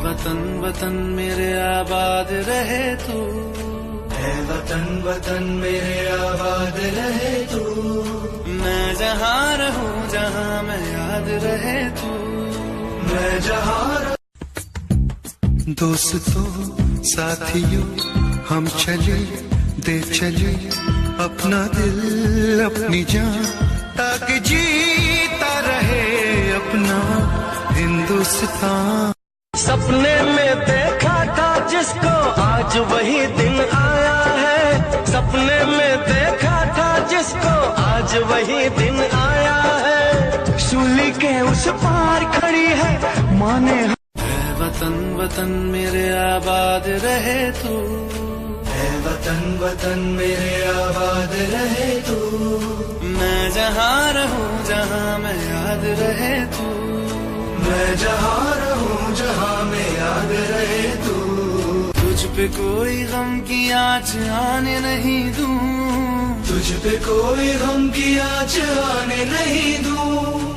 वतन वतन मेरे आबाद रहे तू, है वतन वतन मेरे आबाद रहे तू। मैं जहाँ रहूं जहाँ मैं याद रहे तू, मैं जहाँ दोस्तों साथियों हम चले दे चले अपना दिल अपनी जान, ताकि जीता रहे अपना हिंदुस्तान। सपने में देखा था जिसको आज वही दिन आया है, सपने में देखा था जिसको आज वही दिन आया है। सूली के उस पार खड़ी है माने, वतन वतन मेरे आबाद रहे तू, है वतन वतन मेरे आबाद रहे तू। मैं जहाँ रहूं जहाँ मैं याद रहे तू, मैं जहाँ रहूं जहाँ मैं याद रहे तू। तुझ पे कोई गम की आँच आने नहीं दूं, तुझ पे कोई गम की आँच आने नहीं दूं।